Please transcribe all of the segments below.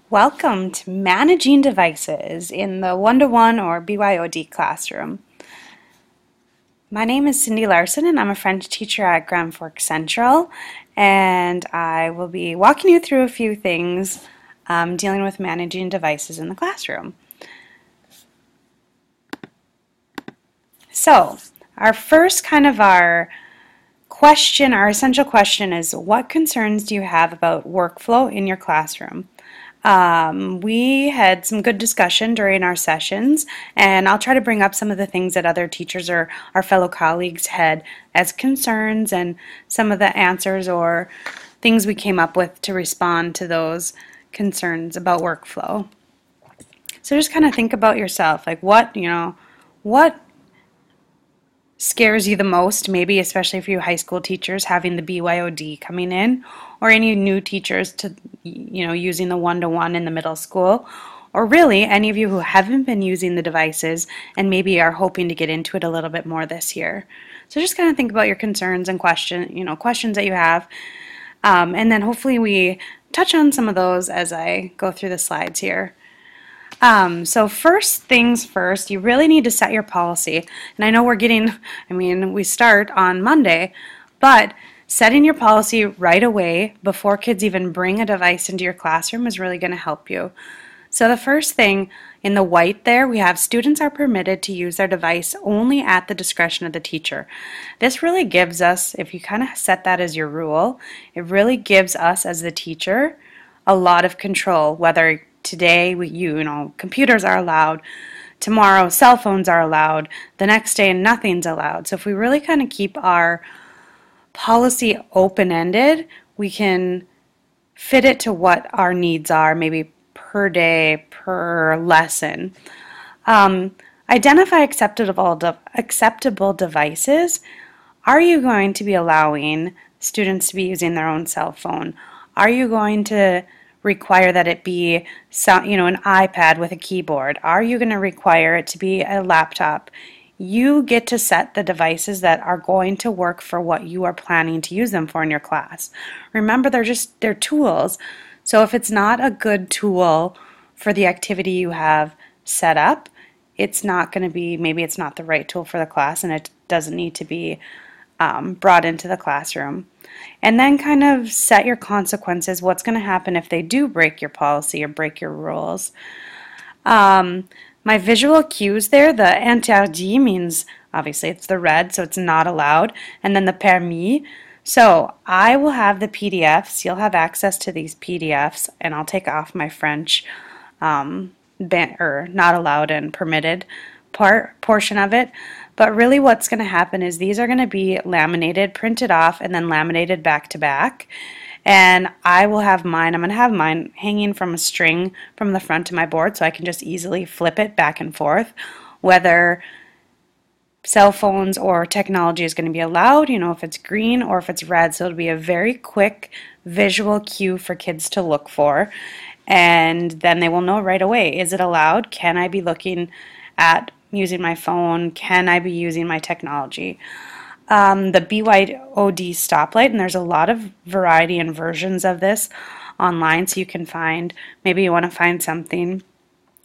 Welcome to Managing Devices in the one-to-one or BYOD classroom. My name is Cindy Larson and I'm a French teacher at Grand Forks Central, and I will be walking you through a few things dealing with managing devices in the classroom. So, our first our essential question is, what concerns do you have about workflow in your classroom? We had some good discussion during our sessions, and I'll try to bring up some of the things that other teachers or our fellow colleagues had as concerns and some of the answers or things we came up with to respond to those concerns about workflow. So just kind of think about yourself, like what scares you the most, maybe especially for you high school teachers having the BYOD coming in, or any new teachers to using the one-to-one in the middle school, or really any of you who haven't been using the devices and maybe are hoping to get into it a little bit more this year. So just kind of think about your concerns and questions that you have, and then hopefully we touch on some of those as I go through the slides here. So first things first, you really need to set your policy. And I know we start on Monday, but setting your policy right away before kids even bring a device into your classroom is really going to help you. So the first thing in the white there, we have students are permitted to use their device only at the discretion of the teacher. This really gives us, if you kind of set that as your rule, it really gives us as the teacher a lot of control, whether today computers are allowed, tomorrow cell phones are allowed, the next day nothing's allowed. So if we really kind of keep our policy open-ended, we can fit it to what our needs are, maybe per day, per lesson. Identify acceptable devices. Are you going to be allowing students to be using their own cell phone? Are you going to require that it be an iPad with a keyboard? Are you going to require it to be a laptop? You get to set the devices that are going to work for what you are planning to use them for in your class. Remember, they're tools. So if it's not a good tool for the activity you have set up, it's not going to be, maybe it's not the right tool for the class and it doesn't need to be brought into the classroom. And then kind of set your consequences. What's going to happen if they do break your policy or break your rules? My visual cues there, the interdit means obviously it's the red, so it's not allowed, and then the permis. So I will have the PDFs. You'll have access to these PDFs, and I'll take off my French or not allowed and permitted portion of it. But really what's going to happen is these are going to be laminated, printed off, and then laminated back to back. And I'm going to have mine hanging from a string from the front of my board so I can just easily flip it back and forth, whether cell phones or technology is going to be allowed, if it's green or if it's red. So it'll be a very quick visual cue for kids to look for. And then they will know right away, is it allowed? Can I be looking at using my phone? Can I be using my technology? The BYOD stoplight, and there's a lot of variety and versions of this online, so you can maybe you want to find something,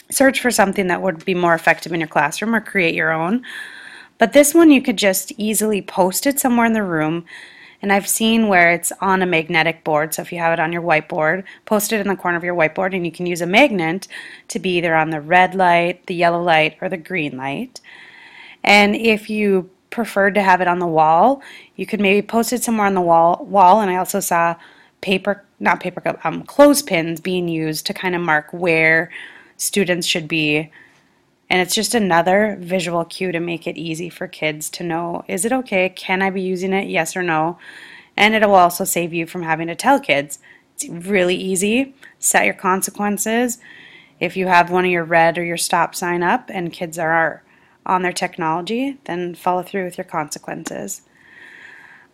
search for something that would be more effective in your classroom or create your own. But this one you could just easily post it somewhere in the room, and I've seen where it's on a magnetic board, so if you have it on your whiteboard, post it in the corner of your whiteboard, and you can use a magnet to be either on the red light, the yellow light, or the green light. And if you preferred to have it on the wall, you could maybe post it somewhere on the wall. And I also saw clothespins being used to kind of mark where students should be. And it's just another visual cue to make it easy for kids to know, is it okay? Can I be using it? Yes or no? And it will also save you from having to tell kids. It's really easy. Set your consequences. If you have one of your red or your stop sign up and kids are on their technology, then follow through with your consequences.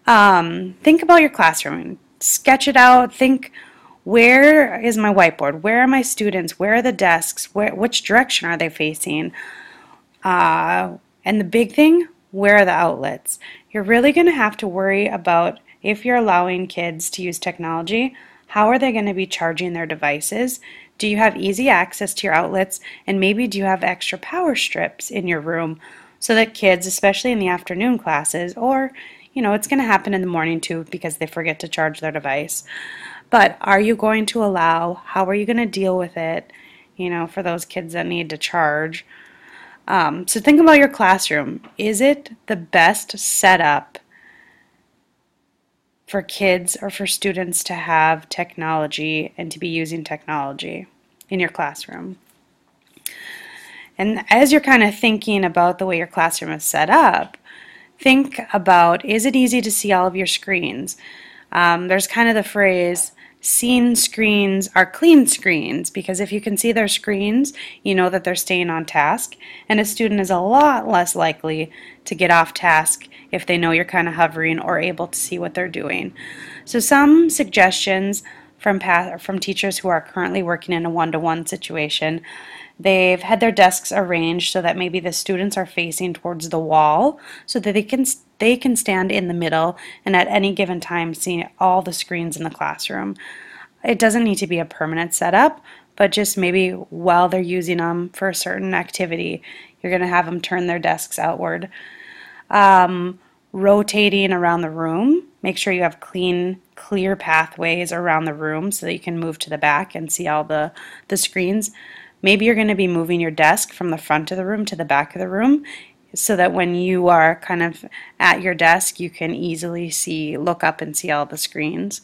Think about your classroom. Sketch it out. Think, where is my whiteboard? Where are my students? Where are the desks? Which direction are they facing? And the big thing, where are the outlets? You're really going to have to worry about, if you're allowing kids to use technology, How are they going to be charging their devices? Do you have easy access to your outlets? And maybe do you have extra power strips in your room so that kids, especially in the afternoon classes, or it's going to happen in the morning too because they forget to charge their device. But are you going to allow, how are you going to deal with it, for those kids that need to charge? So think about your classroom. Is it the best setup for kids or for students to have technology and to be using technology in your classroom? And as you're kind of thinking about the way your classroom is set up, think about, is it easy to see all of your screens? There's kind of the phrase, seen screens are clean screens, because if you can see their screens, you know that they're staying on task, and a student is a lot less likely to get off task if they know you're kind of hovering or able to see what they're doing. So some suggestions from teachers who are currently working in a one-to-one situation. They've had their desks arranged so that maybe the students are facing towards the wall so that they can stand in the middle and at any given time see all the screens in the classroom. It doesn't need to be a permanent setup, but just maybe while they're using them for a certain activity, you're going to have them turn their desks outward. Rotating around the room. Make sure you have clear pathways around the room so that you can move to the back and see all the screens. Maybe you're going to be moving your desk from the front of the room to the back of the room so that when you are kind of at your desk, you can easily look up and see all the screens.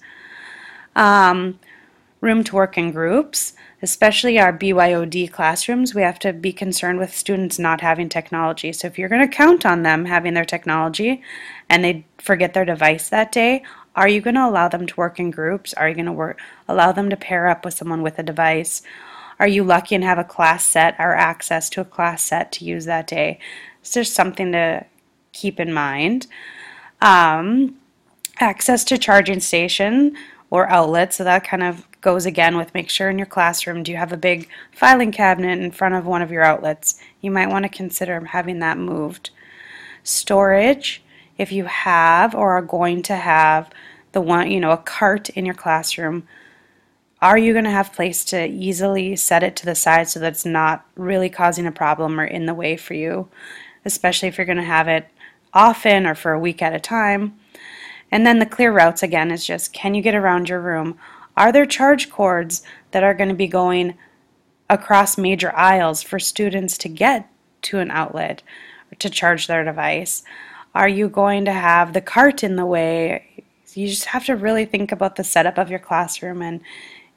Room to work in groups, especially our BYOD classrooms, we have to be concerned with students not having technology. So if you're going to count on them having their technology and they forget their device that day, are you going to allow them to work in groups? Are you going to allow them to pair up with someone with a device? Are you lucky and have a class set or access to a class set to use that day? It's just something to keep in mind. Access to charging station or outlets, so that kind of goes again with make sure in your classroom, do you have a big filing cabinet in front of one of your outlets? You might want to consider having that moved. Storage, if you have or are going to have a cart in your classroom, are you going to have place to easily set it to the side so that it's not really causing a problem or in the way for you, especially if you're going to have it often or for a week at a time? And then the clear routes again is just, can you get around your room? Are there charge cords that are going to be going across major aisles for students to get to an outlet or to charge their device? Are you going to have the cart in the way? You just have to really think about the setup of your classroom and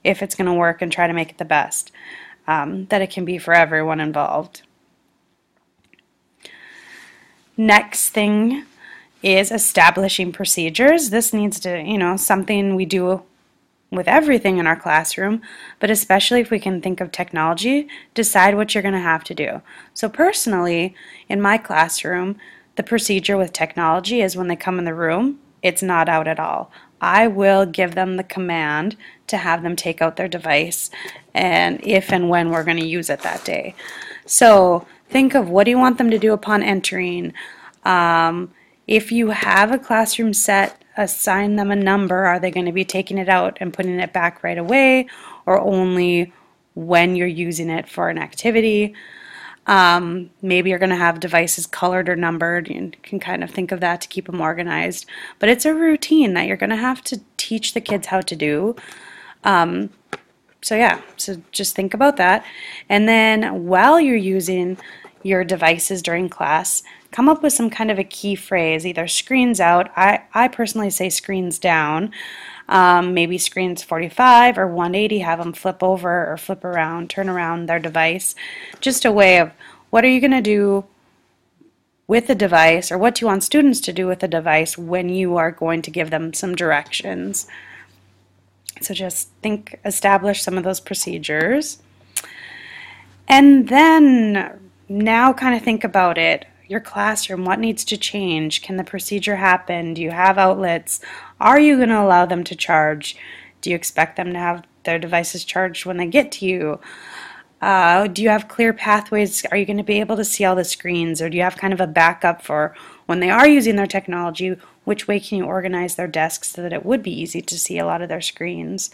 if it's going to work and try to make it the best that it can be for everyone involved. Next thing is establishing procedures. This needs to, something we do with everything in our classroom, but especially if we can think of technology, decide what you're going to have to do. So personally, in my classroom, the procedure with technology is when they come in the room, it's not out at all. I will give them the command to have them take out their device and if and when we're going to use it that day. So think of what do you want them to do upon entering. If you have a classroom set, assign them a number. Are they going to be taking it out and putting it back right away or only when you're using it for an activity? Maybe you're going to have devices colored or numbered. You can kind of think of that to keep them organized. But it's a routine that you're going to have to teach the kids how to do. So just think about that. And then while you're using your devices during class, come up with some kind of a key phrase, either screens out. I personally say screens down. Maybe screens 45 or 180, have them flip over or flip around, turn around their device. Just a way of what are you going to do with the device, or what do you want students to do with the device when you are going to give them some directions. So just establish some of those procedures. And then now kind of think about it. Your classroom, what needs to change? Can the procedure happen? Do you have outlets? Are you going to allow them to charge? Do you expect them to have their devices charged when they get to you? Do you have clear pathways? Are you going to be able to see all the screens? Or do you have kind of a backup for when they are using their technology? Which way can you organize their desks so that it would be easy to see a lot of their screens?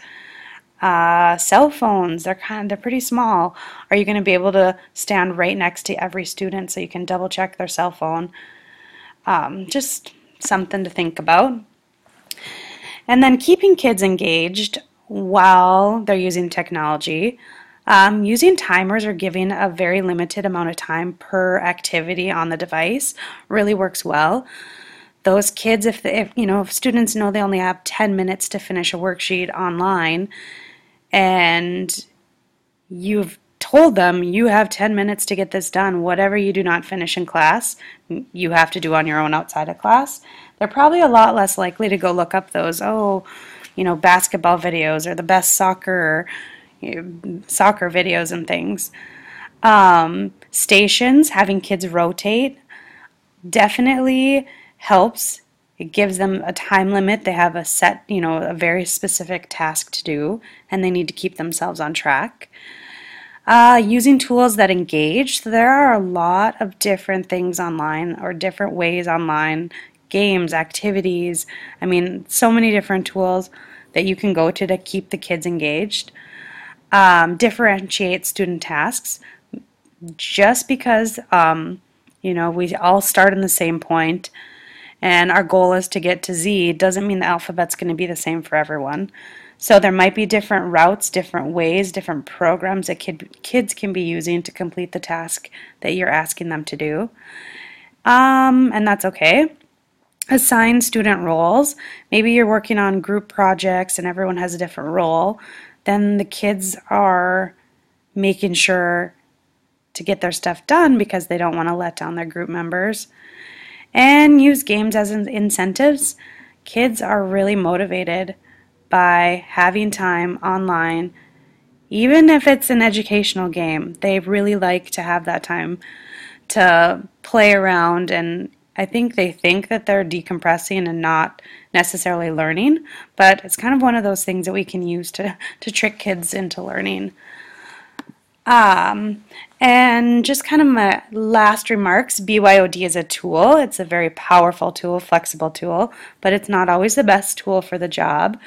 Cell phones, they're pretty small. Are you going to be able to stand right next to every student so you can double check their cell phone? Just something to think about. And then keeping kids engaged while they're using technology. Using timers or giving a very limited amount of time per activity on the device really works well. Those kids, if students know they only have 10 minutes to finish a worksheet online, and you've told them you have 10 minutes to get this done, whatever you do not finish in class, you have to do on your own outside of class, they're probably a lot less likely to go look up those, basketball videos or the best soccer videos and things. Stations, having kids rotate, definitely helps. It gives them a time limit. They have a set, a very specific task to do, and they need to keep themselves on track. Using tools that engage. So there are a lot of different things online or different ways online, games, activities. I mean, so many different tools that you can go to keep the kids engaged. Differentiate student tasks. Just because, we all start in the same point and our goal is to get to Z doesn't mean the alphabet's going to be the same for everyone. So there might be different routes, different ways, different programs that kids can be using to complete the task that you're asking them to do. And that's okay. Assign student roles. Maybe you're working on group projects and everyone has a different role. Then the kids are making sure to get their stuff done because they don't want to let down their group members. And use games as incentives. Kids are really motivated by having time online. Even if it's an educational game, they really like to have that time to play around, and I think they think that they're decompressing and not necessarily learning, but it's kind of one of those things that we can use to trick kids into learning. And just kind of my last remarks, BYOD is a tool. It's a very powerful tool, flexible tool, but it's not always the best tool for the job.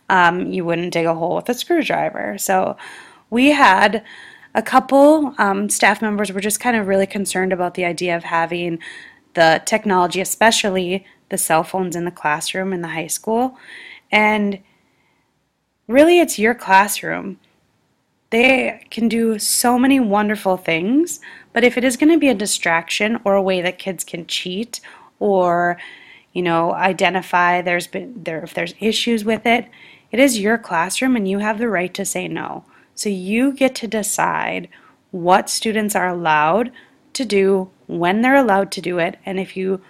You wouldn't dig a hole with a screwdriver. So we had a couple staff members were just kind of really concerned about the idea of having the technology, especially the cell phones in the classroom in the high school. And really, it's your classroom. They can do so many wonderful things, but if it is going to be a distraction or a way that kids can cheat or, identify if there's issues with it, it is your classroom and you have the right to say no. So you get to decide what students are allowed to do, when they're allowed to do it, and if you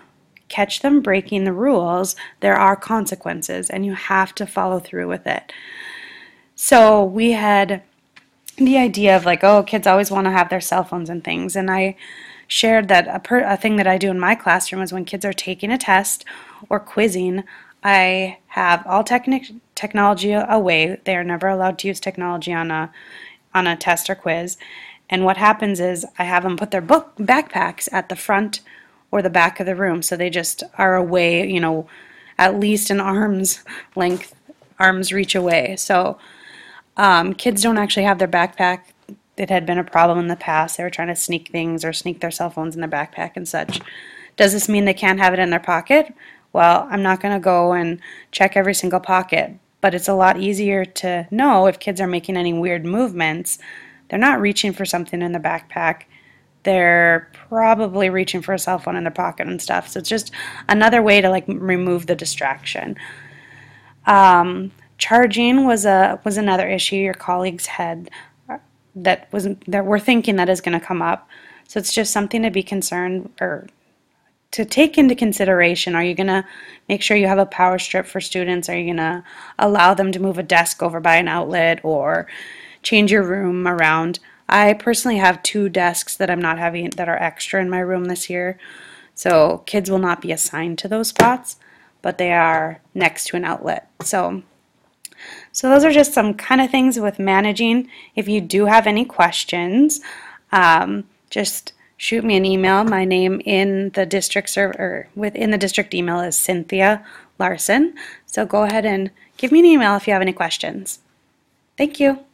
catch them breaking the rules, there are consequences and you have to follow through with it. So we had the idea of kids always want to have their cell phones and things, and I shared that a thing that I do in my classroom is when kids are taking a test or quizzing, I have all technology away. They are never allowed to use technology on a test or quiz. And what happens is I have them put their backpacks at the front or the back of the room, so they just are away, at least an arm's reach away. So kids don't actually have their backpack. It had been a problem in the past. They were trying to sneak things or sneak their cell phones in their backpack and such. Does this mean they can't have it in their pocket? Well, I'm not going to go and check every single pocket, but it's a lot easier to know if kids are making any weird movements. They're not reaching for something in the backpack. They're probably reaching for a cell phone in their pocket and stuff. So it's just another way to remove the distraction. Charging was another issue your colleagues had that we're thinking that is going to come up. So it's just something to be concerned or to take into consideration. Are you going to make sure you have a power strip for students? Are you going to allow them to move a desk over by an outlet or change your room around? I personally have 2 desks that I'm not having that are extra in my room this year. So kids will not be assigned to those spots, but they are next to an outlet. So those are just some kind of things with managing. If you do have any questions, just shoot me an email. My name in the district within the district email is Cynthia Larson. So go ahead and give me an email if you have any questions. Thank you.